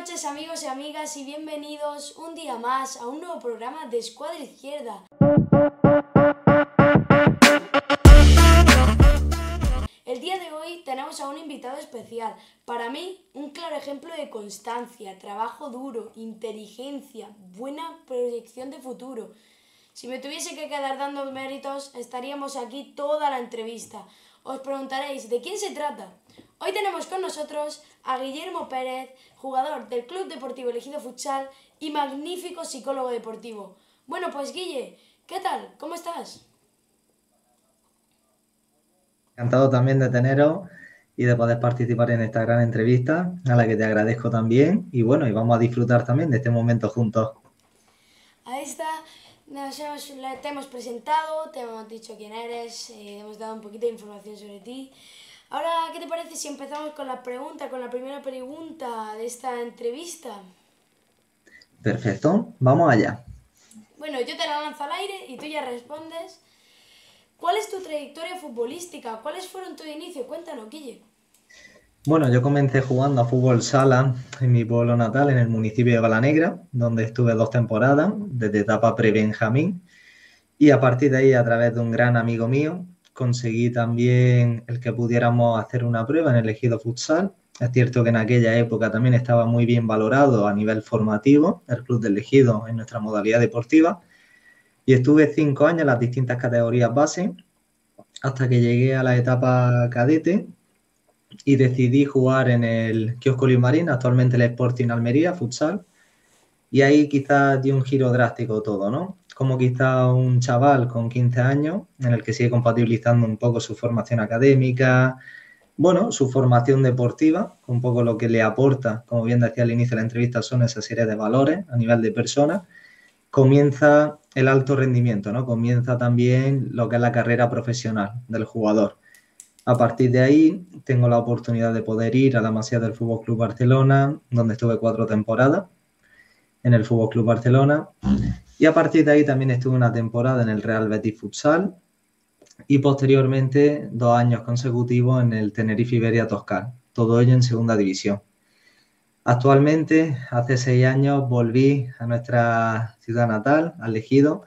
noches amigos y amigas y bienvenidos un día más a un nuevo programa de Escuadra Izquierda. El día de hoy tenemos a un invitado especial. Para mí, un claro ejemplo de constancia, trabajo duro, inteligencia, buena proyección de futuro. Si me tuviese que quedar dando méritos, estaríamos aquí toda la entrevista. Os preguntaréis, ¿de quién se trata? Hoy tenemos con nosotros a Guillermo Pérez, jugador del Club Deportivo Ejido Futsal y magnífico psicólogo deportivo. Bueno, pues Guille, ¿qué tal? ¿Cómo estás? Encantado también de teneros y de poder participar en esta gran entrevista, a la que te agradezco también. Y bueno, y vamos a disfrutar también de este momento juntos. A esta te hemos presentado, te hemos dicho quién eres, hemos dado un poquito de información sobre ti. Ahora, ¿qué te parece si empezamos con la primera pregunta de esta entrevista? Perfecto, vamos allá. Bueno, yo te la lanzo al aire y tú ya respondes. ¿Cuál es tu trayectoria futbolística? ¿Cuáles fueron tus inicios? Cuéntanos, Guille. Bueno, yo comencé jugando a fútbol sala en mi pueblo natal, en el municipio de Balanegra, donde estuve 2 temporadas, desde etapa pre-Benjamín. Y a partir de ahí, a través de un gran amigo mío, conseguí también el que pudiéramos hacer una prueba en el Ejido Futsal. Es cierto que en aquella época también estaba muy bien valorado a nivel formativo el Club del Ejido en nuestra modalidad deportiva. Y estuve 5 años en las distintas categorías base hasta que llegué a la etapa cadete y decidí jugar en el Kiosco Luis Marín, actualmente el Sporting Almería, futsal. Y ahí quizás dio un giro drástico todo, ¿no? Como quizá un chaval con 15 años, en el que sigue compatibilizando un poco su formación académica, bueno, su formación deportiva, un poco lo que le aporta, como bien decía al inicio de la entrevista, son esa serie de valores a nivel de persona. Comienza el alto rendimiento, ¿no? Comienza también lo que es la carrera profesional del jugador. A partir de ahí tengo la oportunidad de poder ir a la Masía del Fútbol Club Barcelona, donde estuve 4 temporadas en el Fútbol Club Barcelona. Y a partir de ahí también estuve una temporada en el Real Betis Futsal y posteriormente 2 años consecutivos en el Tenerife Iberia Toscal, todo ello en segunda división. Actualmente, hace 6 años, volví a nuestra ciudad natal, al Ejido,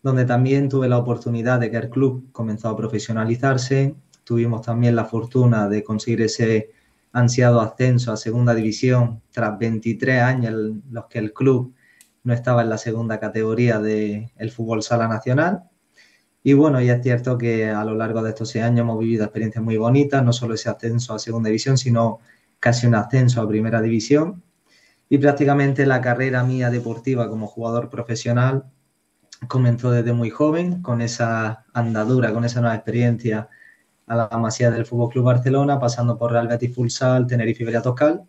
donde también tuve la oportunidad de que el club comenzó a profesionalizarse. Tuvimos también la fortuna de conseguir ese ansiado ascenso a segunda división tras 23 años en los que el club no estaba en la segunda categoría del fútbol sala nacional. Y bueno, y es cierto que a lo largo de estos 6 años hemos vivido experiencias muy bonitas, no solo ese ascenso a segunda división, sino casi un ascenso a primera división. Y prácticamente la carrera mía deportiva como jugador profesional comenzó desde muy joven, con esa andadura, con esa nueva experiencia a la Masía del Fútbol Club Barcelona, pasando por Real Betis Futsal, Tenerife Iberia Toscal,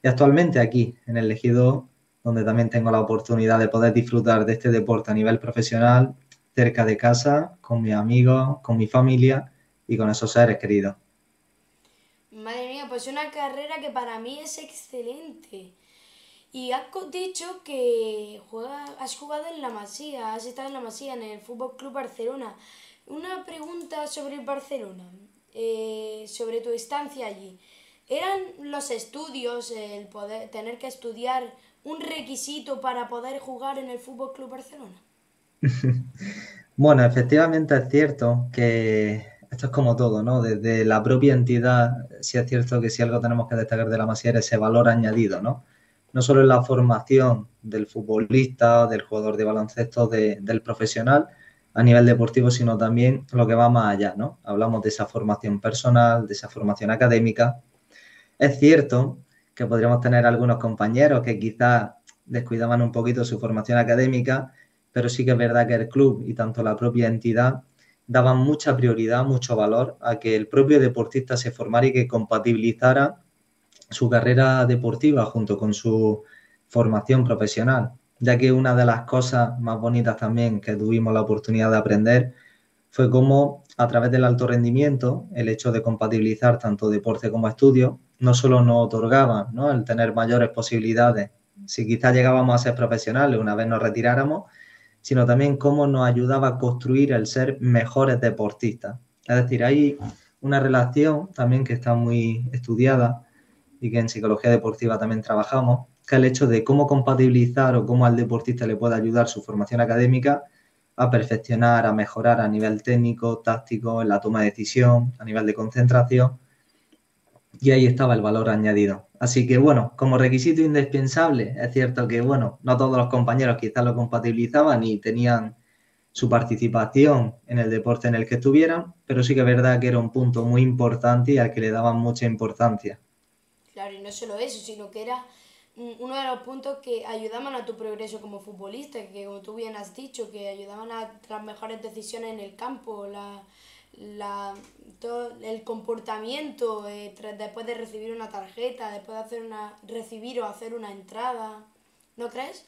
y actualmente aquí, en el Ejido, donde también tengo la oportunidad de poder disfrutar de este deporte a nivel profesional, cerca de casa, con mis amigos, con mi familia y con esos seres queridos. Madre mía, pues una carrera que para mí es excelente. Y has dicho que has jugado en la Masía, has estado en la Masía, en el Fútbol Club Barcelona. Una pregunta sobre el Barcelona, sobre tu estancia allí. ¿Eran los estudios, el poder tener que estudiar, un requisito para poder jugar en el Fútbol Club Barcelona? Bueno, efectivamente es cierto que esto es como todo, ¿no? Desde la propia entidad, sí es cierto que si algo tenemos que destacar de la Masía es ese valor añadido, ¿no? No solo en la formación del futbolista, del jugador de baloncesto, del profesional a nivel deportivo, sino también lo que va más allá, ¿no? Hablamos de esa formación personal, de esa formación académica. Es cierto que podríamos tener algunos compañeros que quizás descuidaban un poquito su formación académica, pero sí que es verdad que el club y tanto la propia entidad daban mucha prioridad, mucho valor a que el propio deportista se formara y que compatibilizara su carrera deportiva junto con su formación profesional, ya que una de las cosas más bonitas también que tuvimos la oportunidad de aprender fue cómo a través del alto rendimiento, el hecho de compatibilizar tanto deporte como estudio, no solo nos otorgaba, ¿no?, el tener mayores posibilidades, si quizás llegábamos a ser profesionales una vez nos retiráramos, sino también cómo nos ayudaba a construir el ser mejores deportistas. Es decir, hay una relación también que está muy estudiada y que en psicología deportiva también trabajamos, que es el hecho de cómo compatibilizar o cómo al deportista le puede ayudar su formación académica a perfeccionar, a mejorar a nivel técnico, táctico, en la toma de decisión, a nivel de concentración, y ahí estaba el valor añadido. Así que, bueno, como requisito indispensable, es cierto que, bueno, no todos los compañeros quizás lo compatibilizaban y tenían su participación en el deporte en el que estuvieran, pero sí que es verdad que era un punto muy importante y al que le daban mucha importancia. Claro, y no solo eso, sino que era uno de los puntos que ayudaban a tu progreso como futbolista, que como tú bien has dicho, que ayudaban a las mejores decisiones en el campo, todo el comportamiento después de recibir una tarjeta, después de recibir o hacer una entrada, ¿no crees?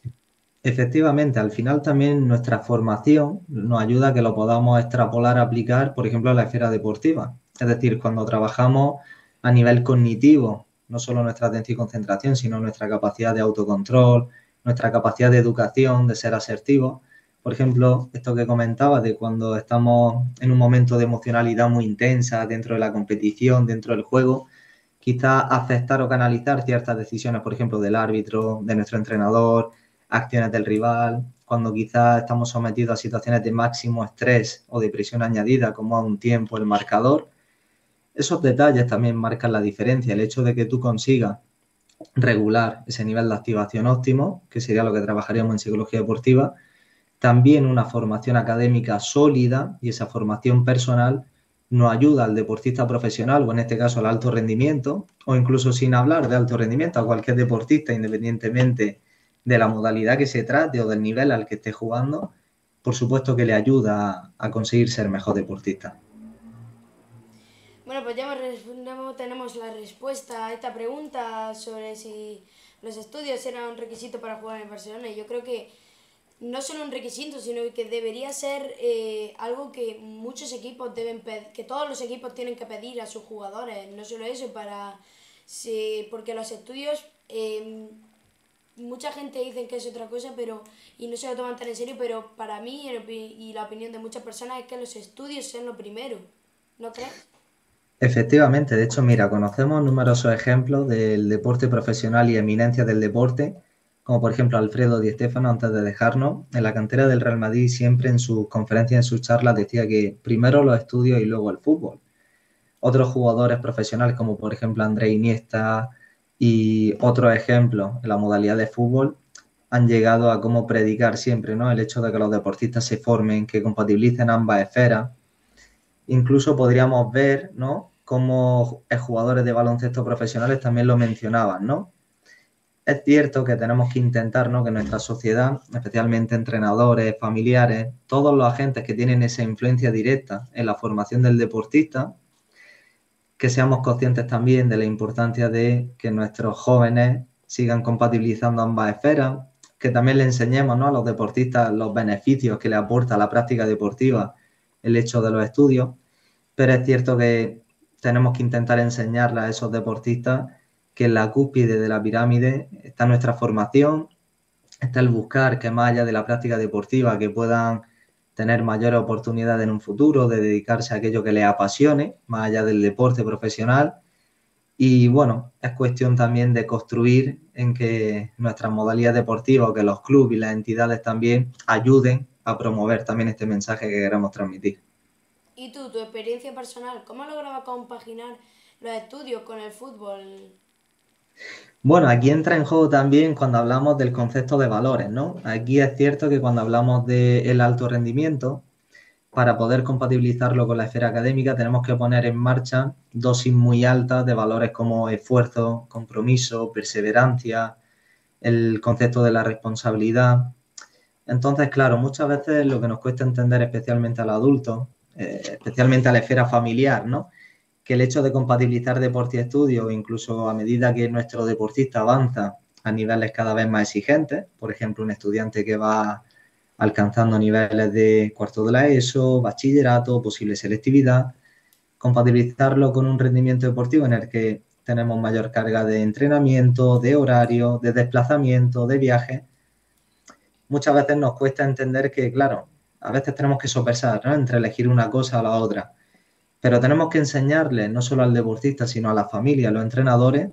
Efectivamente, al final también nuestra formación nos ayuda a que lo podamos extrapolar, aplicar, por ejemplo, a la esfera deportiva. Es decir, cuando trabajamos a nivel cognitivo, no solo nuestra atención y concentración, sino nuestra capacidad de autocontrol, nuestra capacidad de educación, de ser asertivos. Por ejemplo, esto que comentaba de cuando estamos en un momento de emocionalidad muy intensa dentro de la competición, dentro del juego, quizá aceptar o canalizar ciertas decisiones, por ejemplo, del árbitro, de nuestro entrenador, acciones del rival, cuando quizás estamos sometidos a situaciones de máximo estrés o de presión añadida, como a un tiempo, el marcador. Esos detalles también marcan la diferencia. El hecho de que tú consigas regular ese nivel de activación óptimo, que sería lo que trabajaríamos en psicología deportiva, también una formación académica sólida y esa formación personal nos ayuda al deportista profesional, o en este caso al alto rendimiento, o incluso sin hablar de alto rendimiento, a cualquier deportista, independientemente de la modalidad que se trate o del nivel al que esté jugando, por supuesto que le ayuda a conseguir ser mejor deportista. Bueno, pues tenemos la respuesta a esta pregunta sobre si los estudios eran un requisito para jugar en Barcelona. Y yo creo que no solo un requisito, sino que debería ser algo que muchos equipos que todos los equipos tienen que pedir a sus jugadores. No solo eso, porque los estudios, mucha gente dice que es otra cosa, y no se lo toman tan en serio, pero para mí y la opinión de muchas personas es que los estudios sean lo primero. ¿No crees? Efectivamente, de hecho, mira, conocemos numerosos ejemplos del deporte profesional y eminencias del deporte, como por ejemplo Alfredo Di Stéfano, antes de dejarnos, en la cantera del Real Madrid siempre en sus conferencias, en sus charlas, decía que primero los estudios y luego el fútbol. Otros jugadores profesionales, como por ejemplo André Iniesta y otros ejemplos en la modalidad de fútbol, han llegado a cómo predicar siempre, ¿no? El hecho de que los deportistas se formen, que compatibilicen ambas esferas. Incluso podríamos ver, ¿no?, cómo jugadores de baloncesto profesionales también lo mencionaban, ¿no? Es cierto que tenemos que intentar, ¿no?, que nuestra sociedad, especialmente entrenadores, familiares, todos los agentes que tienen esa influencia directa en la formación del deportista, que seamos conscientes también de la importancia de que nuestros jóvenes sigan compatibilizando ambas esferas, que también le enseñemos, ¿no?, a los deportistas los beneficios que le aporta la práctica deportiva el hecho de los estudios, pero es cierto que tenemos que intentar enseñarle a esos deportistas que en la cúspide de la pirámide está nuestra formación, está el buscar que más allá de la práctica deportiva que puedan tener mayores oportunidades en un futuro, de dedicarse a aquello que les apasione, más allá del deporte profesional. Y bueno, es cuestión también de construir en que nuestras modalidades deportivas o que los clubes y las entidades también ayuden a promover también este mensaje que queremos transmitir. ¿Y tú, tu experiencia personal, cómo lograbas compaginar los estudios con el fútbol? Bueno, aquí entra en juego también cuando hablamos del concepto de valores, ¿no? Aquí es cierto que cuando hablamos del alto rendimiento, para poder compatibilizarlo con la esfera académica, tenemos que poner en marcha dosis muy altas de valores como esfuerzo, compromiso, perseverancia, el concepto de la responsabilidad. Entonces, claro, muchas veces lo que nos cuesta entender, especialmente a los adultos, especialmente a la esfera familiar, ¿no?, que el hecho de compatibilizar deporte y estudio, incluso a medida que nuestro deportista avanza a niveles cada vez más exigentes, por ejemplo, un estudiante que va alcanzando niveles de cuarto de la ESO, bachillerato, posible selectividad, compatibilizarlo con un rendimiento deportivo en el que tenemos mayor carga de entrenamiento, de horario, de desplazamiento, de viaje. Muchas veces nos cuesta entender que, claro, a veces tenemos que sopesar, ¿no?, entre elegir una cosa o la otra. Pero tenemos que enseñarle no solo al deportista, sino a la familia, a los entrenadores,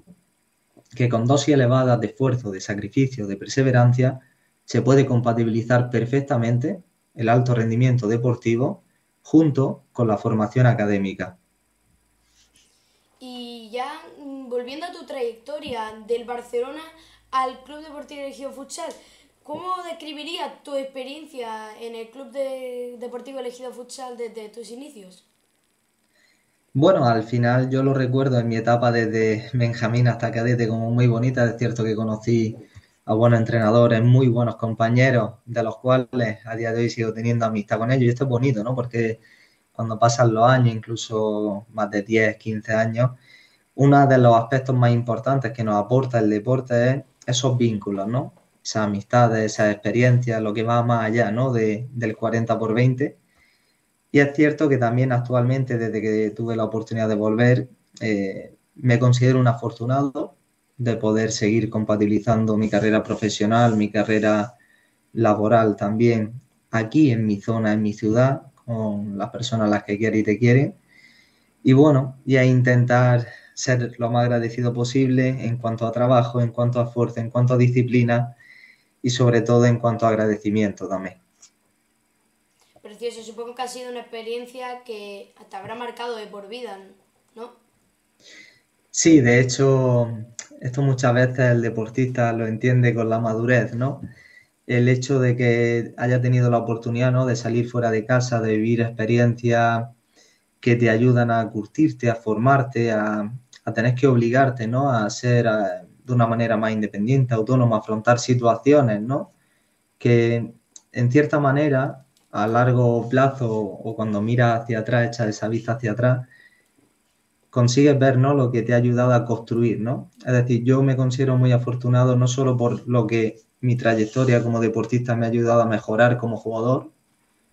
que con dosis elevadas de esfuerzo, de sacrificio, de perseverancia, se puede compatibilizar perfectamente el alto rendimiento deportivo junto con la formación académica. Y ya volviendo a tu trayectoria del Barcelona al Club Deportivo Elegido Futsal, ¿cómo describirías tu experiencia en el Deportivo Elegido Futsal desde tus inicios? Bueno, al final yo lo recuerdo en mi etapa desde Benjamín hasta cadete como muy bonita. Es cierto que conocí a buenos entrenadores, muy buenos compañeros, de los cuales a día de hoy sigo teniendo amistad con ellos. Y esto es bonito, ¿no? Porque cuando pasan los años, incluso más de 10, 15 años, uno de los aspectos más importantes que nos aporta el deporte es esos vínculos, ¿no? Esas amistades, esas experiencias, lo que va más allá, ¿no? Del 40 por 20. Y es cierto que también actualmente, desde que tuve la oportunidad de volver, me considero un afortunado de poder seguir compatibilizando mi carrera profesional, mi carrera laboral también aquí en mi zona, en mi ciudad, con las personas a las que quiero y te quieren. Y bueno, y a intentar ser lo más agradecido posible en cuanto a trabajo, en cuanto a esfuerzo, en cuanto a disciplina y sobre todo en cuanto a agradecimiento también. Precioso, supongo que ha sido una experiencia que te habrá marcado de por vida, ¿no? Sí, de hecho, esto muchas veces el deportista lo entiende con la madurez, ¿no? El hecho de que haya tenido la oportunidad, ¿no? De salir fuera de casa, de vivir experiencias que te ayudan a curtirte, a formarte, a tener que obligarte, ¿no? A ser de una manera más independiente, autónoma, a afrontar situaciones, ¿no? Que en cierta manera, a largo plazo o cuando miras hacia atrás, echas esa vista hacia atrás, consigues ver, ¿no? Lo que te ha ayudado a construir, ¿no? Es decir, yo me considero muy afortunado no solo por lo que mi trayectoria como deportista me ha ayudado a mejorar como jugador,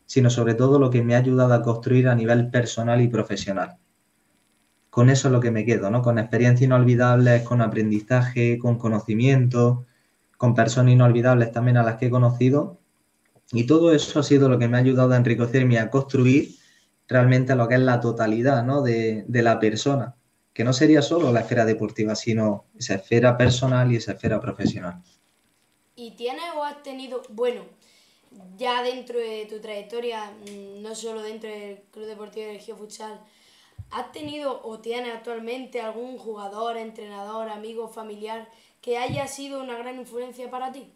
sino sobre todo lo que me ha ayudado a construir a nivel personal y profesional. Con eso es lo que me quedo, ¿no? Con experiencias inolvidables, con aprendizaje, con conocimiento, con personas inolvidables también a las que he conocido. Y todo eso ha sido lo que me ha ayudado a enriquecerme y a construir realmente lo que es la totalidad, ¿no? de la persona, que no sería solo la esfera deportiva, sino esa esfera personal y esa esfera profesional. ¿Y tienes o has tenido, bueno, ya dentro de tu trayectoria, no solo dentro del Club Deportivo Elegido Futsal, has tenido o tienes actualmente algún jugador, entrenador, amigo, familiar que haya sido una gran influencia para ti?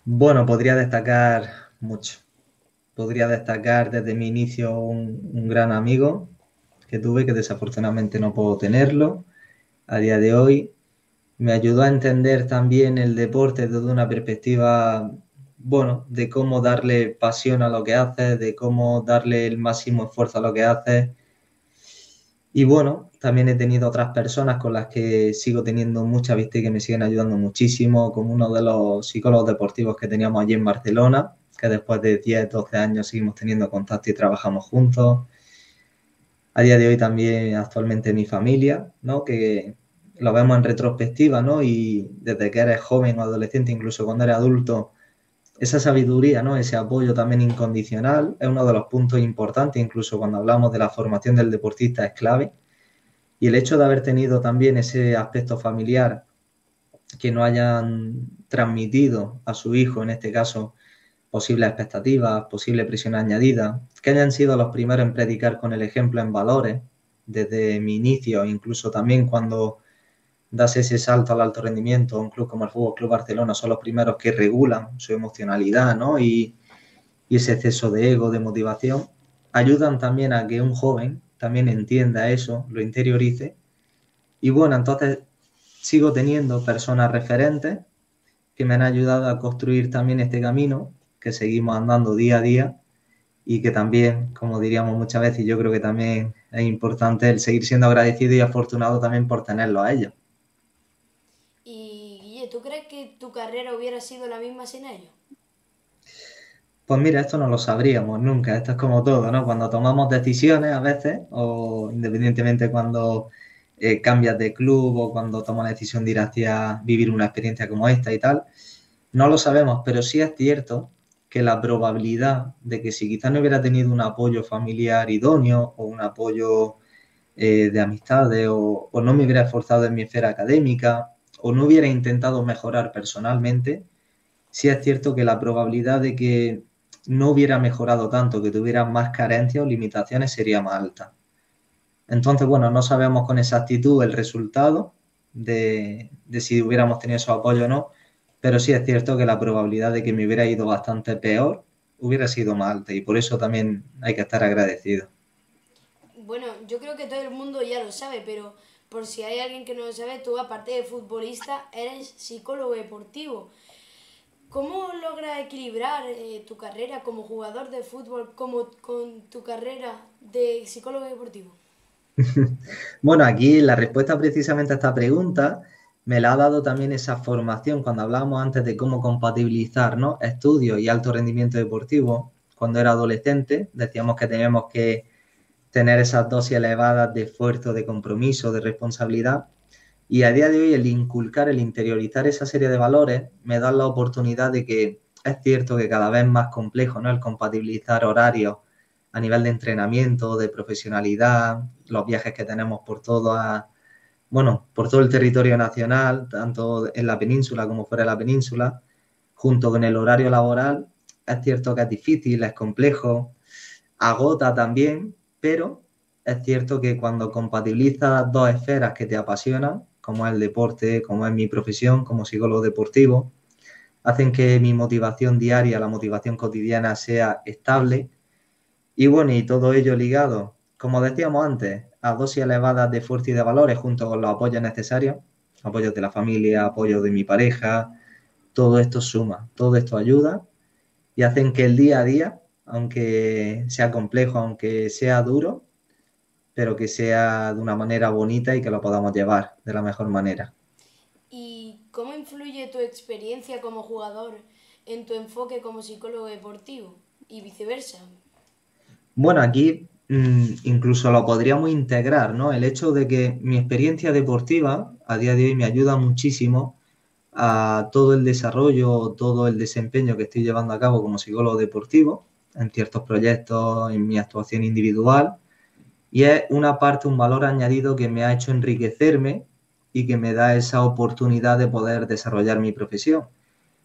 Bueno, podría destacar mucho. Podría destacar desde mi inicio un gran amigo que tuve, que desafortunadamente no puedo tenerlo a día de hoy. Me ayudó a entender también el deporte desde una perspectiva, bueno, de cómo darle pasión a lo que haces, de cómo darle el máximo esfuerzo a lo que haces. Y bueno, también he tenido otras personas con las que sigo teniendo mucha vista y que me siguen ayudando muchísimo, como uno de los psicólogos deportivos que teníamos allí en Barcelona, que después de 10, 12 años seguimos teniendo contacto y trabajamos juntos. A día de hoy también actualmente mi familia, ¿no? Que lo vemos en retrospectiva, ¿no? Y desde que eres joven o adolescente, incluso cuando eres adulto, esa sabiduría, ¿no? Ese apoyo también incondicional es uno de los puntos importantes, incluso cuando hablamos de la formación del deportista es clave. Y el hecho de haber tenido también ese aspecto familiar que no hayan transmitido a su hijo, en este caso, posibles expectativas, posible presión añadida, que hayan sido los primeros en predicar con el ejemplo en valores, desde mi inicio, incluso también cuando das ese salto al alto rendimiento, un club como el Fútbol Club Barcelona son los primeros que regulan su emocionalidad, ¿no? Y ese exceso de ego, de motivación, ayudan también a que un joven también entienda eso, lo interiorice. Y bueno, entonces sigo teniendo personas referentes que me han ayudado a construir también este camino que seguimos andando día a día y que también, como diríamos muchas veces, yo creo que también es importante el seguir siendo agradecido y afortunado también por tenerlo a ellos. Y Guille, ¿tú crees que tu carrera hubiera sido la misma sin ellos? Pues mira, esto no lo sabríamos nunca, esto es como todo, ¿no? Cuando tomamos decisiones a veces, o independientemente cuando cambias de club o cuando tomas la decisión de ir hacia vivir una experiencia como esta y tal, no lo sabemos, pero sí es cierto que la probabilidad de que si quizás no hubiera tenido un apoyo familiar idóneo o un apoyo de amistades o no me hubiera esforzado en mi esfera académica o no hubiera intentado mejorar personalmente, sí es cierto que la probabilidad de que no hubiera mejorado tanto, que tuviera más carencias o limitaciones sería más alta. Entonces, bueno, no sabemos con exactitud el resultado de si hubiéramos tenido esos apoyos o no, pero sí es cierto que la probabilidad de que me hubiera ido bastante peor hubiera sido más alta y por eso también hay que estar agradecido. Bueno, yo creo que todo el mundo ya lo sabe, pero por si hay alguien que no lo sabe, tú aparte de futbolista eres psicólogo deportivo. ¿Cómo logras equilibrar tu carrera como jugador de fútbol como con tu carrera de psicólogo deportivo? Bueno, aquí la respuesta precisamente a esta pregunta me la ha dado también esa formación cuando hablábamos antes de cómo compatibilizar, ¿no?, estudios y alto rendimiento deportivo. Cuando era adolescente decíamos que teníamos que tener esas dosis elevadas de esfuerzo, de compromiso, de responsabilidad. Y a día de hoy el inculcar, el interiorizar esa serie de valores me da la oportunidad de que es cierto que cada vez más complejo, ¿no?, el compatibilizar horarios a nivel de entrenamiento, de profesionalidad, los viajes que tenemos bueno, por todo el territorio nacional, tanto en la península como fuera de la península, junto con el horario laboral, es cierto que es difícil, es complejo, agota también, pero es cierto que cuando compatibilizas dos esferas que te apasionan, como es el deporte, como es mi profesión como psicólogo deportivo, hacen que mi motivación diaria, la motivación cotidiana sea estable y bueno, y todo ello ligado, como decíamos antes, a dosis elevadas de esfuerzo y de valores junto con los apoyos necesarios, apoyos de la familia, apoyos de mi pareja, todo esto suma, todo esto ayuda y hacen que el día a día, aunque sea complejo, aunque sea duro, pero que sea de una manera bonita y que lo podamos llevar de la mejor manera. ¿Y cómo influye tu experiencia como jugador en tu enfoque como psicólogo deportivo? Y viceversa. Bueno, aquí incluso lo podríamos integrar, ¿no? El hecho de que mi experiencia deportiva a día de hoy me ayuda muchísimo a todo el desarrollo, todo el desempeño que estoy llevando a cabo como psicólogo deportivo en ciertos proyectos, en mi actuación individual. Y es una parte, un valor añadido que me ha hecho enriquecerme y que me da esa oportunidad de poder desarrollar mi profesión.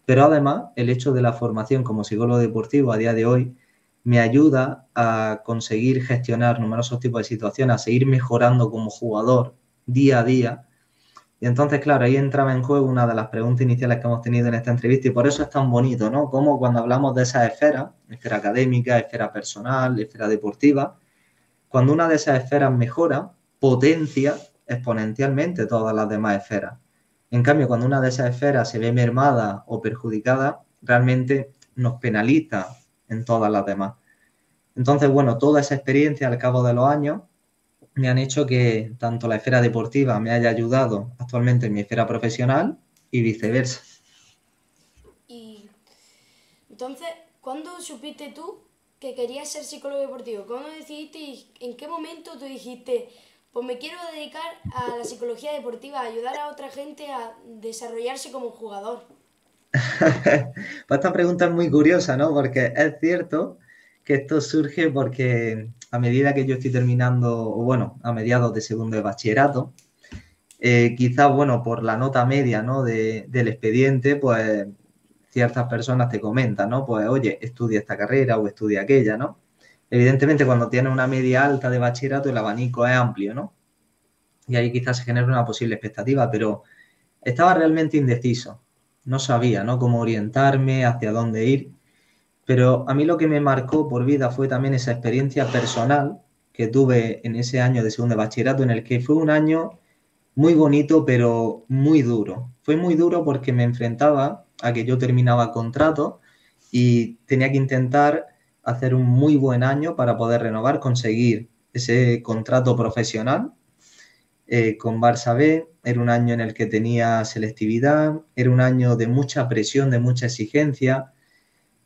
Pero además, el hecho de la formación como psicólogo deportivo a día de hoy me ayuda a conseguir gestionar numerosos tipos de situaciones, a seguir mejorando como jugador día a día. Y entonces, claro, ahí entraba en juego una de las preguntas iniciales que hemos tenido en esta entrevista y por eso es tan bonito, ¿no? Como cuando hablamos de esas esferas, esfera académica, esfera personal, esfera deportiva, cuando una de esas esferas mejora, potencia exponencialmente todas las demás esferas. En cambio, cuando una de esas esferas se ve mermada o perjudicada, realmente nos penaliza en todas las demás. Entonces, bueno, toda esa experiencia al cabo de los años me han hecho que tanto la esfera deportiva me haya ayudado actualmente en mi esfera profesional y viceversa. Y entonces, ¿cuándo supiste tú que querías ser psicólogo deportivo? ¿Cuándo decidiste y en qué momento tú dijiste, pues me quiero dedicar a la psicología deportiva, a ayudar a otra gente a desarrollarse como jugador? Pues esta pregunta es muy curiosa, ¿no? Porque es cierto que esto surge porque a medida que yo estoy terminando, o bueno, a mediados de segundo de bachillerato, quizás, bueno, por la nota media, ¿no?, del expediente, pues ciertas personas te comentan, ¿no? Pues, oye, estudia esta carrera o estudia aquella, ¿no? Evidentemente, cuando tienes una media alta de bachillerato, el abanico es amplio, ¿no? Y ahí quizás se genera una posible expectativa, pero estaba realmente indeciso. No sabía, ¿no?, cómo orientarme, hacia dónde ir. Pero a mí lo que me marcó por vida fue también esa experiencia personal que tuve en ese año de segundo de bachillerato, en el que fue un año muy bonito, pero muy duro. Fue muy duro porque me enfrentaba a que yo terminaba contrato y tenía que intentar hacer un muy buen año para poder renovar, conseguir ese contrato profesional con Barça B. Era un año en el que tenía selectividad, era un año de mucha presión, de mucha exigencia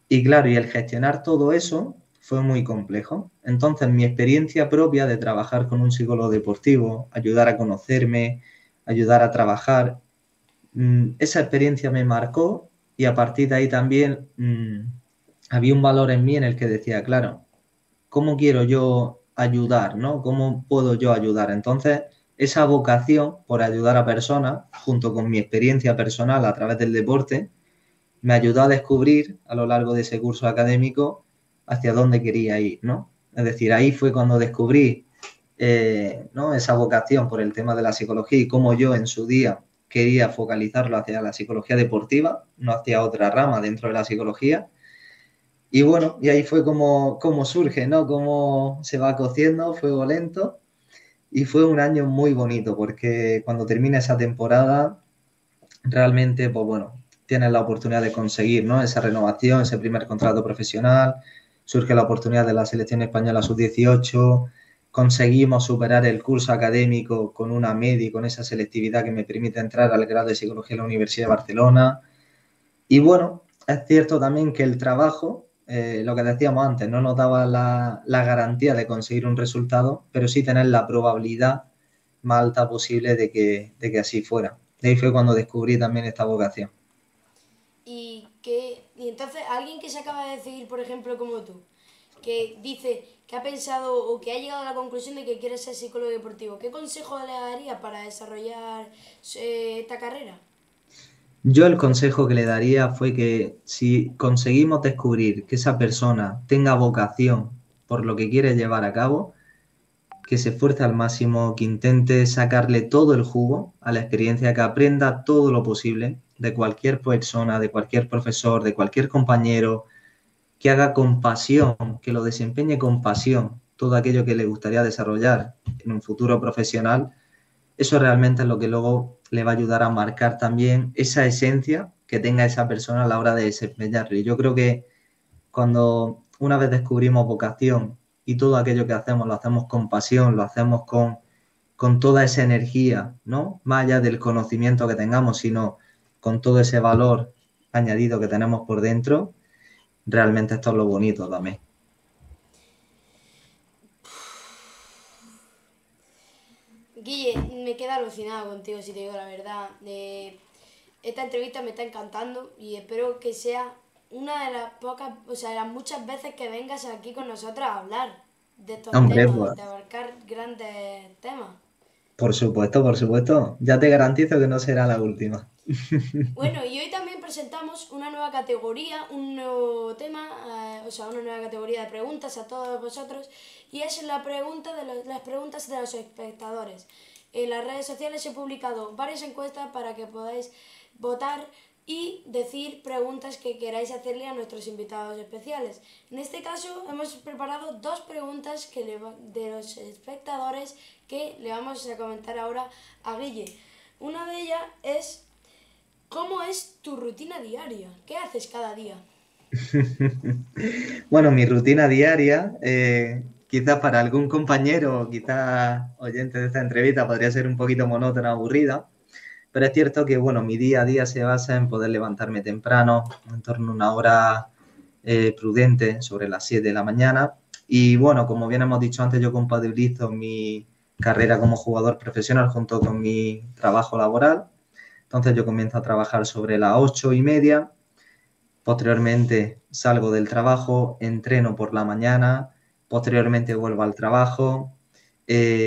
y claro, y el gestionar todo eso fue muy complejo. Entonces, mi experiencia propia de trabajar con un psicólogo deportivo, ayudar a conocerme, ayudar a trabajar, esa experiencia me marcó y a partir de ahí también había un valor en mí en el que decía, claro, ¿cómo quiero yo ayudar, ¿no? ¿Cómo puedo yo ayudar? Entonces, esa vocación por ayudar a personas, junto con mi experiencia personal a través del deporte, me ayudó a descubrir a lo largo de ese curso académico hacia dónde quería ir, ¿no? Es decir, ahí fue cuando descubrí ¿no? esa vocación por el tema de la psicología y cómo yo en su día quería focalizarlo hacia la psicología deportiva, no hacia otra rama dentro de la psicología. Y bueno, y ahí fue como surge, ¿no? Cómo se va cociendo, fuego lento. Y fue un año muy bonito porque cuando termina esa temporada, realmente, pues bueno, tienes la oportunidad de conseguir, ¿no? Esa renovación, ese primer contrato profesional, surge la oportunidad de la selección española sub-18, conseguimos superar el curso académico con una media y con esa selectividad que me permite entrar al grado de psicología en la Universidad de Barcelona. Y bueno, es cierto también que el trabajo, lo que decíamos antes, no nos daba la garantía de conseguir un resultado, pero sí tener la probabilidad más alta posible de que así fuera. De ahí fue cuando descubrí también esta vocación. Y entonces alguien que se acaba de decidir, por ejemplo, como tú, que dice que ha pensado o que ha llegado a la conclusión de que quiere ser psicólogo deportivo, ¿qué consejo le daría para desarrollar esta carrera? Yo el consejo que le daría fue que si conseguimos descubrir que esa persona tenga vocación por lo que quiere llevar a cabo, que se esfuerce al máximo, que intente sacarle todo el jugo a la experiencia, que aprenda todo lo posible de cualquier persona, de cualquier profesor, de cualquier compañero, que haga con pasión, que lo desempeñe con pasión todo aquello que le gustaría desarrollar en un futuro profesional. Eso realmente es lo que luego le va a ayudar a marcar también esa esencia que tenga esa persona a la hora de desempeñarlo. Y yo creo que cuando una vez descubrimos vocación y todo aquello que hacemos lo hacemos con pasión, lo hacemos con toda esa energía, ¿no? Más allá del conocimiento que tengamos, sino con todo ese valor añadido que tenemos por dentro, realmente esto es lo bonito también. Guille, me queda alucinado contigo, si te digo la verdad. Esta entrevista me está encantando y espero que sea una de las pocas, o sea, de las muchas veces que vengas aquí con nosotros a hablar de estos Hombre, temas, pues de abarcar grandes temas. por supuesto, por supuesto. Ya te garantizo que no será la última. Bueno, y hoy también presentamos una nueva categoría, un nuevo tema, o sea, una nueva categoría de preguntas a todos vosotros, y es las preguntas de los espectadores. En las redes sociales he publicado varias encuestas para que podáis votar y decir preguntas que queráis hacerle a nuestros invitados especiales. En este caso hemos preparado dos preguntas de los espectadores que le vamos a comentar ahora a Guille. Una de ellas es: ¿cómo es tu rutina diaria? ¿Qué haces cada día? Bueno, mi rutina diaria, quizás para algún compañero o quizás oyente de esta entrevista podría ser un poquito monótona, aburrida, pero es cierto que, bueno, mi día a día se basa en poder levantarme temprano, en torno a una hora prudente, sobre las 7 de la mañana. Y bueno, como bien hemos dicho antes, yo compatibilizo mi carrera como jugador profesional junto con mi trabajo laboral. Entonces yo comienzo a trabajar sobre las 8:30. Posteriormente salgo del trabajo, entreno por la mañana, posteriormente vuelvo al trabajo.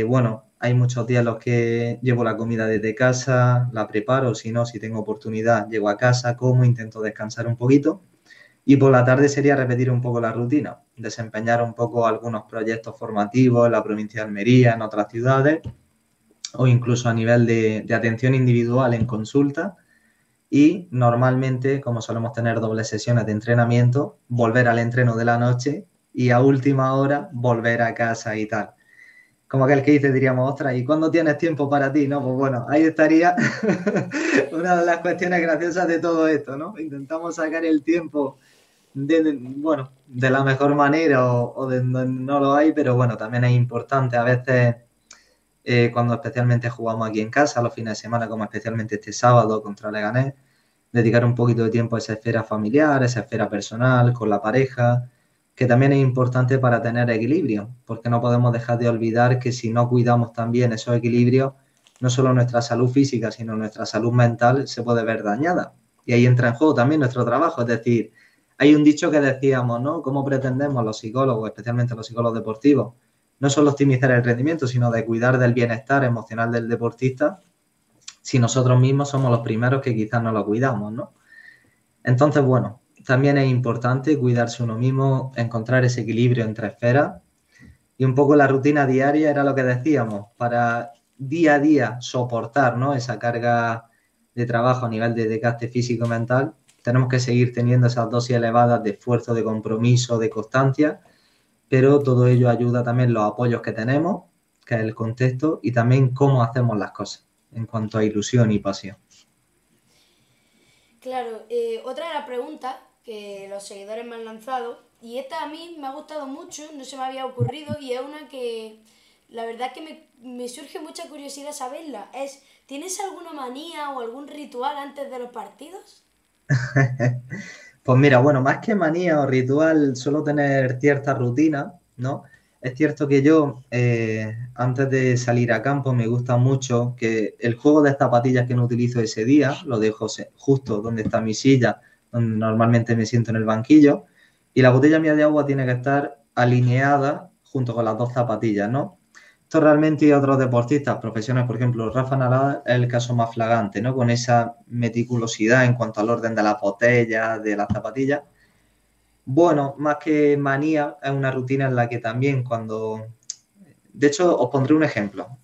Bueno, hay muchos días en los que llevo la comida desde casa, la preparo, si no, si tengo oportunidad, llego a casa, como, intento descansar un poquito. Y por la tarde sería repetir un poco la rutina, desempeñar un poco algunos proyectos formativos en la provincia de Almería, en otras ciudades, o incluso a nivel de atención individual en consulta. Y normalmente, como solemos tener dobles sesiones de entrenamiento, volver al entreno de la noche y a última hora volver a casa y tal. Como aquel que dice, diríamos, ostras, ¿y cuándo tienes tiempo para ti? No, pues bueno, ahí estaría una de las cuestiones graciosas de todo esto, ¿no? Intentamos sacar el tiempo bueno, de la mejor manera o de donde no lo hay, pero bueno, también es importante a veces cuando especialmente jugamos aquí en casa, los fines de semana, como especialmente este sábado contra Leganés, dedicar un poquito de tiempo a esa esfera familiar, a esa esfera personal, con la pareja, que también es importante para tener equilibrio, porque no podemos dejar de olvidar que si no cuidamos también esos equilibrios, no solo nuestra salud física, sino nuestra salud mental se puede ver dañada. Y ahí entra en juego también nuestro trabajo, es decir, hay un dicho que decíamos, ¿no? ¿Cómo pretendemos los psicólogos, especialmente los psicólogos deportivos, no solo optimizar el rendimiento, sino de cuidar del bienestar emocional del deportista, si nosotros mismos somos los primeros que quizás no lo cuidamos, ¿no? Entonces, bueno, también es importante cuidarse uno mismo, encontrar ese equilibrio entre esferas y un poco la rutina diaria era lo que decíamos, para día a día soportar, ¿no?, esa carga de trabajo a nivel de desgaste físico y mental, tenemos que seguir teniendo esas dosis elevadas de esfuerzo, de compromiso, de constancia, pero todo ello ayuda también los apoyos que tenemos, que es el contexto, y también cómo hacemos las cosas en cuanto a ilusión y pasión. Claro, otra de las preguntas que los seguidores me han lanzado, y esta a mí me ha gustado mucho, no se me había ocurrido, y es una que la verdad que me surge mucha curiosidad saberla. Es, ¿tienes alguna manía o algún ritual antes de los partidos? Pues mira, bueno, más que manía o ritual, suelo tener cierta rutina, ¿no? Es cierto que yo, antes de salir a campo, me gusta mucho que el juego de zapatillas que no utilizo ese día, lo dejo justo donde está mi silla, donde normalmente me siento en el banquillo, y la botella mía de agua tiene que estar alineada junto con las dos zapatillas, ¿no? Esto realmente y otros deportistas profesionales, por ejemplo, Rafa Nadal es el caso más flagrante, ¿no? Con esa meticulosidad en cuanto al orden de las botellas, de las zapatillas. Bueno, más que manía, es una rutina en la que también cuando... De hecho, os pondré un ejemplo.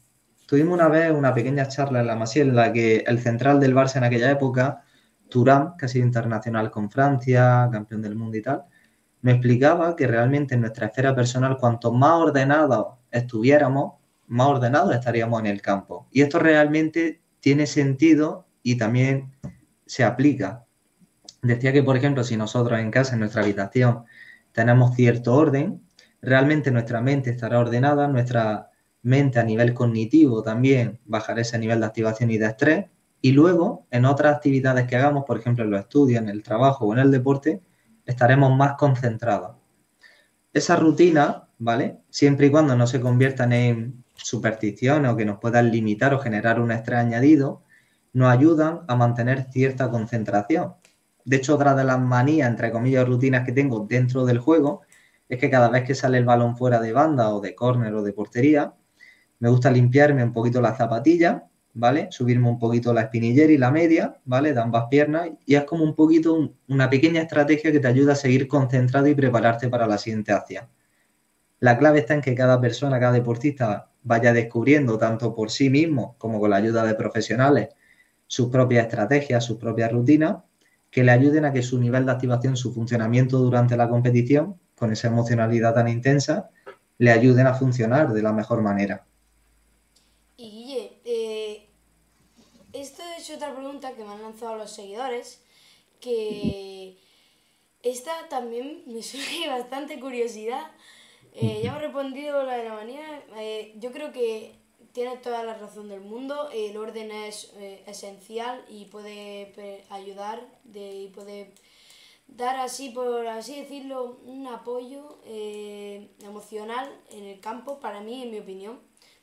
Tuvimos una vez una pequeña charla en la Masía en la que el central del Barça en aquella época, Thuram, que ha sido internacional con Francia, campeón del mundo y tal, me explicaba que realmente en nuestra esfera personal, cuanto más ordenados estuviéramos, más ordenados estaríamos en el campo. Y esto realmente tiene sentido y también se aplica. Decía que, por ejemplo, si nosotros en casa, en nuestra habitación, tenemos cierto orden, realmente nuestra mente estará ordenada, nuestra mente a nivel cognitivo también bajará ese nivel de activación y de estrés, y luego en otras actividades que hagamos, por ejemplo en los estudios, en el trabajo o en el deporte, estaremos más concentrados. Esa rutina, ¿vale? Siempre y cuando no se conviertan en supersticiones o que nos puedan limitar o generar un estrés añadido, nos ayudan a mantener cierta concentración. De hecho, otra de las manías, entre comillas, rutinas que tengo dentro del juego es que cada vez que sale el balón fuera de banda o de córner o de portería, me gusta limpiarme un poquito las zapatillas, ¿vale? Subirme un poquito la espinillera y la media, ¿vale? De ambas piernas. Y es como un poquito una pequeña estrategia que te ayuda a seguir concentrado y prepararte para la siguiente acción. La clave está en que cada persona, cada deportista vaya descubriendo, tanto por sí mismo como con la ayuda de profesionales, sus propias estrategias, sus propias rutinas, que le ayuden a que su nivel de activación, su funcionamiento durante la competición, con esa emocionalidad tan intensa, le ayuden a funcionar de la mejor manera. Y Guille, esta es otra pregunta que me han lanzado los seguidores, que esta también me surge bastante curiosidad. Ya me he respondido la de la manía. Yo creo que tiene toda la razón del mundo. El orden es esencial y puede ayudar y puede dar así, por así decirlo, un apoyo emocional en el campo, para mí, en mi opinión.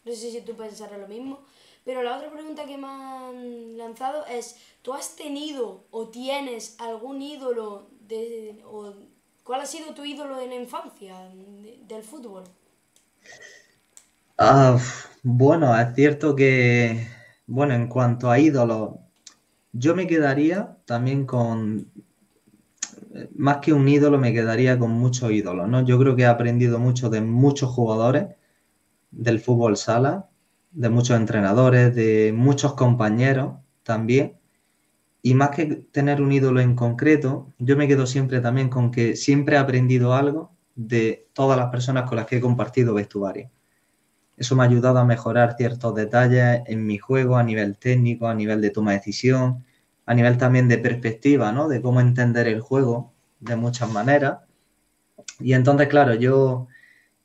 No sé si tú pensarás lo mismo. Pero la otra pregunta que me han lanzado es, ¿tú has tenido o tienes algún ídolo o cuál ha sido tu ídolo en la infancia del fútbol? Ah, bueno, es cierto que, bueno, en cuanto a ídolos, yo me quedaría también con, más que un ídolo, me quedaría con muchos ídolos, ¿no? Yo creo que he aprendido mucho de muchos jugadores del fútbol sala, de muchos entrenadores, de muchos compañeros también. Y más que tener un ídolo en concreto, yo me quedo siempre también con que siempre he aprendido algo de todas las personas con las que he compartido vestuario. Eso me ha ayudado a mejorar ciertos detalles en mi juego a nivel técnico, a nivel de toma de decisión, a nivel también de perspectiva, ¿no? De cómo entender el juego de muchas maneras. Y entonces, claro, yo,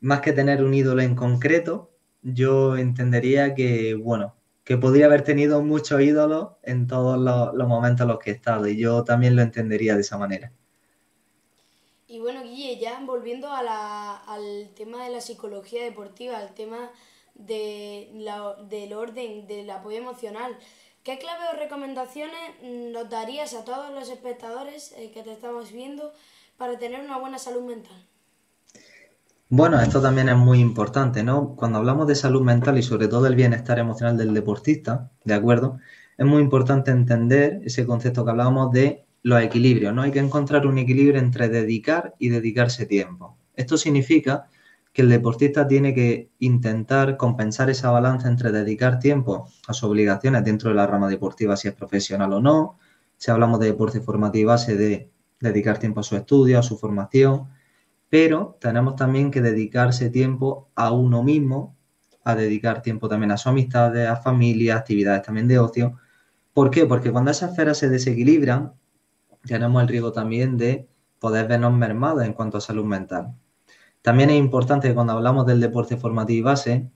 más que tener un ídolo en concreto, yo entendería que, bueno, que podría haber tenido muchos ídolos en todos los momentos en los que he estado. Y yo también lo entendería de esa manera. Y bueno, Guille, ya volviendo al tema de la psicología deportiva, al tema del orden, del apoyo emocional, ¿qué clave o recomendaciones nos darías a todos los espectadores que te estamos viendo para tener una buena salud mental? Bueno, esto también es muy importante, ¿no? Cuando hablamos de salud mental y sobre todo el bienestar emocional del deportista, ¿de acuerdo? Es muy importante entender ese concepto que hablábamos de los equilibrios, ¿no? Hay que encontrar un equilibrio entre dedicar y dedicarse tiempo. Esto significa que el deportista tiene que intentar compensar esa balanza entre dedicar tiempo a sus obligaciones dentro de la rama deportiva, si es profesional o no. Si hablamos de deporte formativo, base de dedicar tiempo a su estudio, a su formación, pero tenemos también que dedicarse tiempo a uno mismo, a dedicar tiempo también a sus amistades, a familia, actividades también de ocio. ¿Por qué? Porque cuando esas esferas se desequilibran, tenemos el riesgo también de poder vernos mermados en cuanto a salud mental. También es importante que cuando hablamos del deporte formativo y base,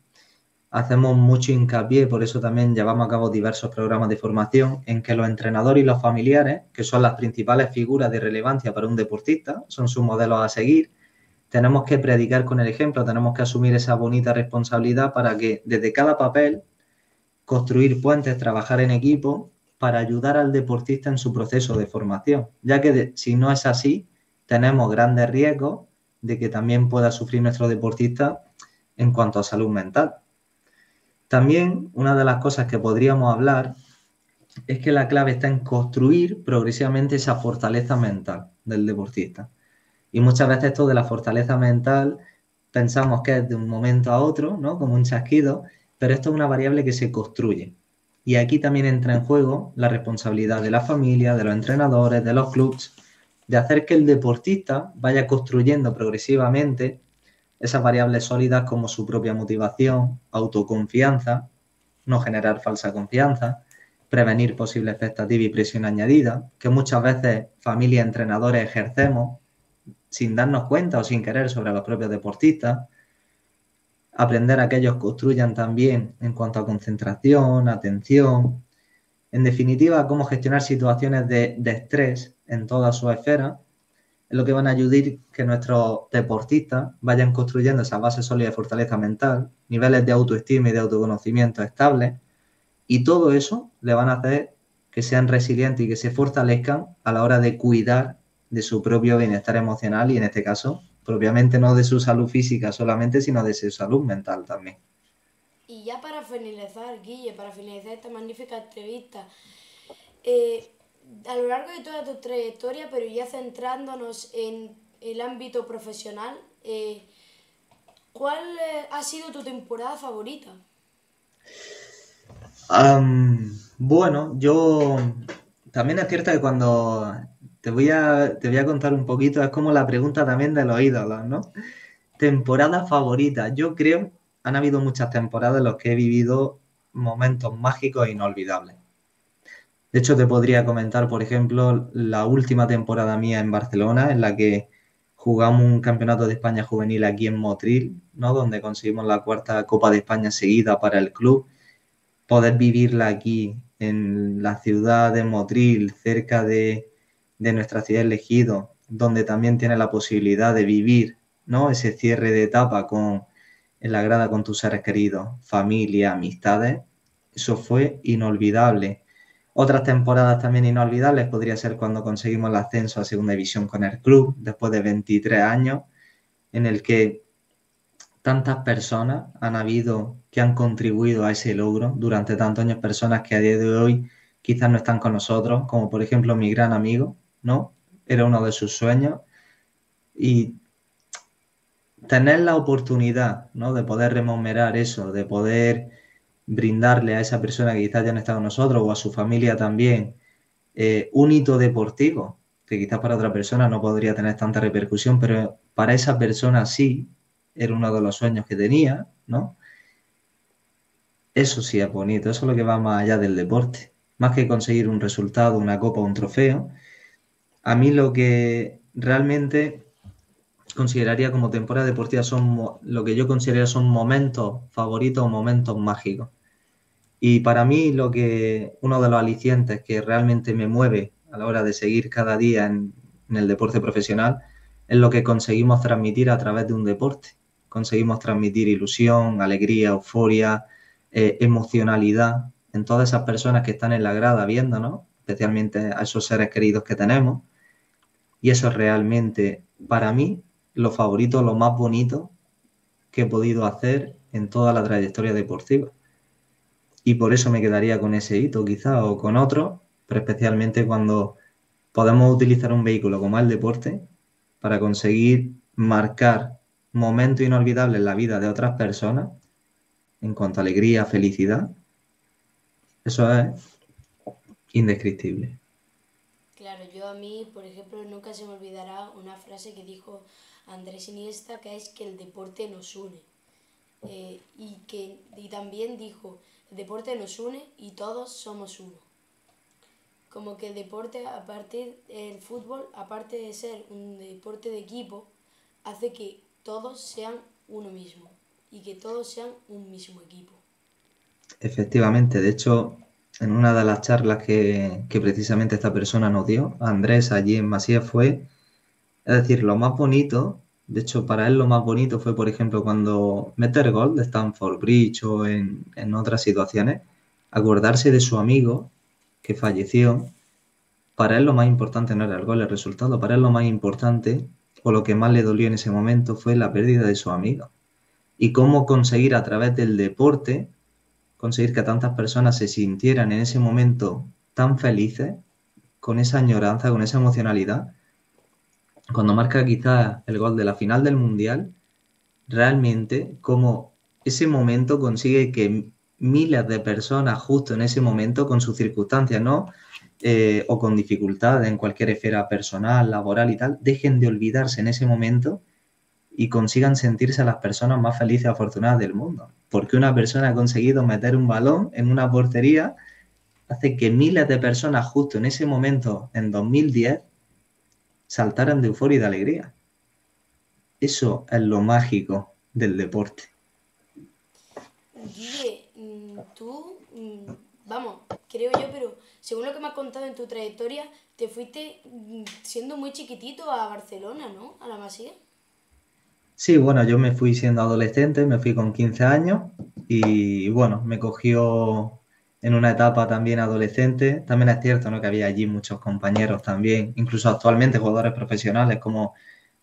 hacemos mucho hincapié, por eso también llevamos a cabo diversos programas de formación, en que los entrenadores y los familiares, que son las principales figuras de relevancia para un deportista, son sus modelos a seguir, tenemos que predicar con el ejemplo, tenemos que asumir esa bonita responsabilidad para que desde cada papel construir puentes, trabajar en equipo para ayudar al deportista en su proceso de formación, ya que si no es así, tenemos grandes riesgos de que también pueda sufrir nuestro deportista en cuanto a salud mental. También una de las cosas que podríamos hablar es que la clave está en construir progresivamente esa fortaleza mental del deportista. Y muchas veces esto de la fortaleza mental pensamos que es de un momento a otro, ¿no? Como un chasquido, pero esto es una variable que se construye. Y aquí también entra en juego la responsabilidad de la familia, de los entrenadores, de los clubes, de hacer que el deportista vaya construyendo progresivamente esas variables sólidas como su propia motivación, autoconfianza, no generar falsa confianza, prevenir posibles expectativas y presión añadida, que muchas veces familia y entrenadores ejercemos sin darnos cuenta o sin querer sobre los propios deportistas, aprender a que ellos construyan también en cuanto a concentración, atención, en definitiva, cómo gestionar situaciones de estrés en toda su esfera, es lo que van a ayudar que nuestros deportistas vayan construyendo esa base sólida de fortaleza mental, niveles de autoestima y de autoconocimiento estables, y todo eso le van a hacer que sean resilientes y que se fortalezcan a la hora de cuidar de su propio bienestar emocional y en este caso, propiamente no de su salud física solamente, sino de su salud mental también. Y ya para finalizar, Guille, para finalizar esta magnífica entrevista, eh, a lo largo de toda tu trayectoria, pero ya centrándonos en el ámbito profesional, ¿cuál ha sido tu temporada favorita? Bueno, yo también es cierto que cuando te voy a contar un poquito, es como la pregunta también de los ídolos, ¿no? Temporada favorita. Yo creo, han habido muchas temporadas en las que he vivido momentos mágicos e inolvidables. De hecho, te podría comentar, por ejemplo, la última temporada mía en Barcelona, en la que jugamos un campeonato de España juvenil aquí en Motril, ¿no? Donde conseguimos la cuarta Copa de España seguida para el club. Poder vivirla aquí en la ciudad de Motril, cerca de nuestra ciudad elegido, donde también tiene la posibilidad de vivir, ¿no? Ese cierre de etapa en la grada con tus seres queridos, familia, amistades, eso fue inolvidable. Otras temporadas también inolvidables podría ser cuando conseguimos el ascenso a Segunda División con el club, después de 23 años, en el que tantas personas han habido que han contribuido a ese logro durante tantos años, personas que a día de hoy quizás no están con nosotros, como por ejemplo mi gran amigo, ¿no? Era uno de sus sueños y tener la oportunidad, ¿no? De poder rememorar eso, de poder brindarle a esa persona que quizás ya no está con nosotros o a su familia también un hito deportivo, que quizás para otra persona no podría tener tanta repercusión, pero para esa persona sí, era uno de los sueños que tenía, ¿no? Eso sí es bonito, eso es lo que va más allá del deporte. Más que conseguir un resultado, una copa o un trofeo, a mí lo que realmente consideraría como temporada deportiva son lo que yo considero son momentos favoritos o momentos mágicos. Y para mí uno de los alicientes que realmente me mueve a la hora de seguir cada día en el deporte profesional es lo que conseguimos transmitir a través de un deporte. Conseguimos transmitir ilusión, alegría, euforia, emocionalidad en todas esas personas que están en la grada viéndonos, especialmente a esos seres queridos que tenemos. Y eso es realmente, para mí, lo favorito, lo más bonito que he podido hacer en toda la trayectoria deportiva. Y por eso me quedaría con ese hito quizá o con otro, pero especialmente cuando podemos utilizar un vehículo como el deporte para conseguir marcar momentos inolvidables en la vida de otras personas en cuanto a alegría, felicidad. Eso es indescriptible. Claro, yo a mí, por ejemplo, nunca se me olvidará una frase que dijo Andrés Iniesta, que es que el deporte nos une. Y también dijo, el deporte nos une y todos somos uno. Como que el deporte, el fútbol, aparte de ser un deporte de equipo, hace que todos sean uno mismo y que todos sean un mismo equipo. Efectivamente, de hecho, en una de las charlas que precisamente esta persona nos dio, Andrés, allí en Masía, es decir, lo más bonito, de hecho, para él lo más bonito fue, por ejemplo, cuando meter gol de Stamford Bridge o en otras situaciones, acordarse de su amigo que falleció. Para él lo más importante no era el gol, el resultado, para él lo más importante o lo que más le dolió en ese momento fue la pérdida de su amigo. Y cómo conseguir a través del deporte, conseguir que tantas personas se sintieran en ese momento tan felices, con esa añoranza, con esa emocionalidad. Cuando marca quizás el gol de la final del Mundial, realmente como ese momento consigue que miles de personas justo en ese momento, con sus circunstancias, ¿no? O con dificultades en cualquier esfera personal, laboral y tal, dejen de olvidarse en ese momento y consigan sentirse las personas más felices y afortunadas del mundo. Porque una persona ha conseguido meter un balón en una portería hace que miles de personas justo en ese momento, en 2010, saltaran de euforia y de alegría. Eso es lo mágico del deporte. Guille, tú, vamos, creo yo, pero según lo que me has contado en tu trayectoria, te fuiste siendo muy chiquitito a Barcelona, ¿no? A la Masía. Sí, bueno, yo me fui siendo adolescente, me fui con 15 años y bueno, me cogió en una etapa también adolescente. También es cierto, ¿no? Que había allí muchos compañeros también, incluso actualmente jugadores profesionales como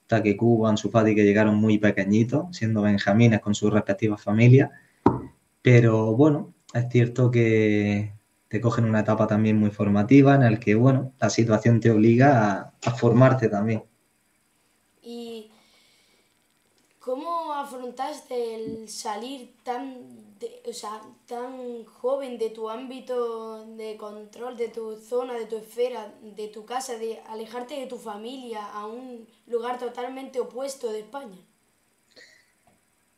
Take Kubo, Ansu Fati, que llegaron muy pequeñitos, siendo benjamines con sus respectivas familias. Pero bueno, es cierto que te cogen una etapa también muy formativa en el que, bueno, la situación te obliga a formarte también. ¿Y cómo afrontaste el salir o sea, tan joven de tu ámbito de control, de tu zona, de tu esfera, de tu casa, de alejarte de tu familia a un lugar totalmente opuesto de España?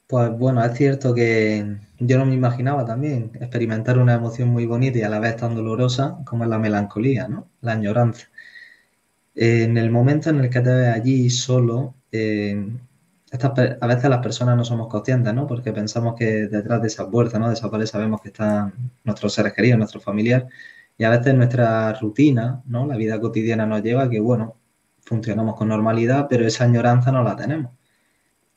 Pues bueno, es cierto que yo no me imaginaba también experimentar una emoción muy bonita y a la vez tan dolorosa como es la melancolía, ¿no? La añoranza. En el momento en el que te ves allí solo, a veces las personas no somos conscientes, ¿no? Porque pensamos que detrás de esa puerta, ¿no? De esa pared sabemos que están nuestros seres queridos, nuestro familiar, y a veces nuestra rutina, ¿no? La vida cotidiana nos lleva a que, bueno, funcionamos con normalidad, pero esa añoranza no la tenemos.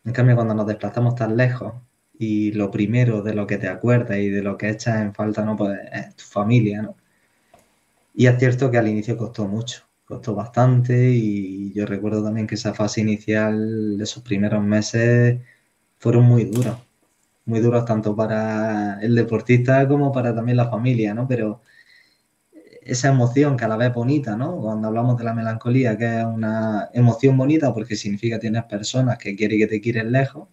En cambio, cuando nos desplazamos tan lejos y lo primero de lo que te acuerdas y de lo que echas en falta, ¿no? Pues es tu familia, ¿no? Y es cierto que al inicio costó bastante y yo recuerdo también que esa fase inicial, esos primeros meses, fueron muy duros tanto para el deportista como para también la familia, ¿no? Pero esa emoción que a la vez bonita, ¿no? Cuando hablamos de la melancolía, que es una emoción bonita porque significa que tienes personas que quieren y que te quieren lejos,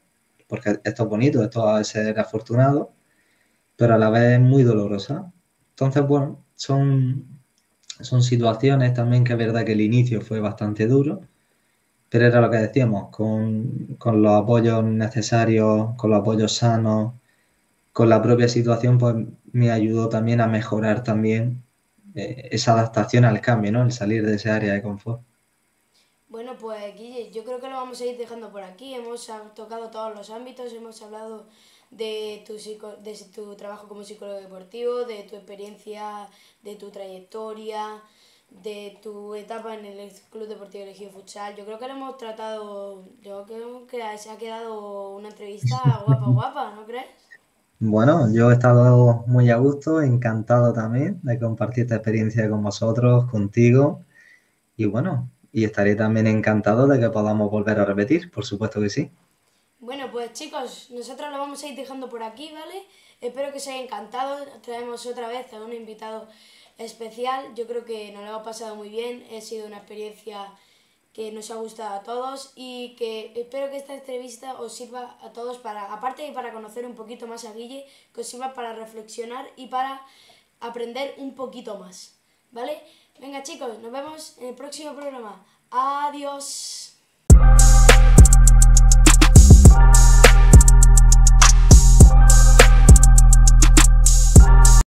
porque esto es bonito, esto es ser afortunado, pero a la vez es muy dolorosa. Entonces, bueno, son situaciones también que es verdad que el inicio fue bastante duro, pero era lo que decíamos, con los apoyos necesarios, con los apoyos sanos, con la propia situación, pues me ayudó también a mejorar también esa adaptación al cambio, ¿no? El salir de esa área de confort. Bueno, pues Guille, yo creo que lo vamos a ir dejando por aquí. Hemos tocado todos los ámbitos, hemos hablado de tu trabajo como psicólogo deportivo, de tu experiencia, de tu trayectoria, de tu etapa en el Club Deportivo Elegido Futsal. Yo creo que lo hemos tratado, yo creo que se ha quedado una entrevista guapa, guapa, ¿no crees? Bueno, yo he estado muy a gusto, encantado también de compartir esta experiencia con vosotros, contigo, y bueno, y estaré también encantado de que podamos volver a repetir, por supuesto que sí. Bueno, pues chicos, nosotros lo vamos a ir dejando por aquí, ¿vale? Espero que os haya encantado. Traemos otra vez a un invitado especial. Yo creo que nos lo hemos pasado muy bien. Ha sido una experiencia que nos ha gustado a todos y que espero que esta entrevista os sirva a todos para, aparte de para conocer un poquito más a Guille, que os sirva para reflexionar y para aprender un poquito más, ¿vale? Venga chicos, nos vemos en el próximo programa. Adiós.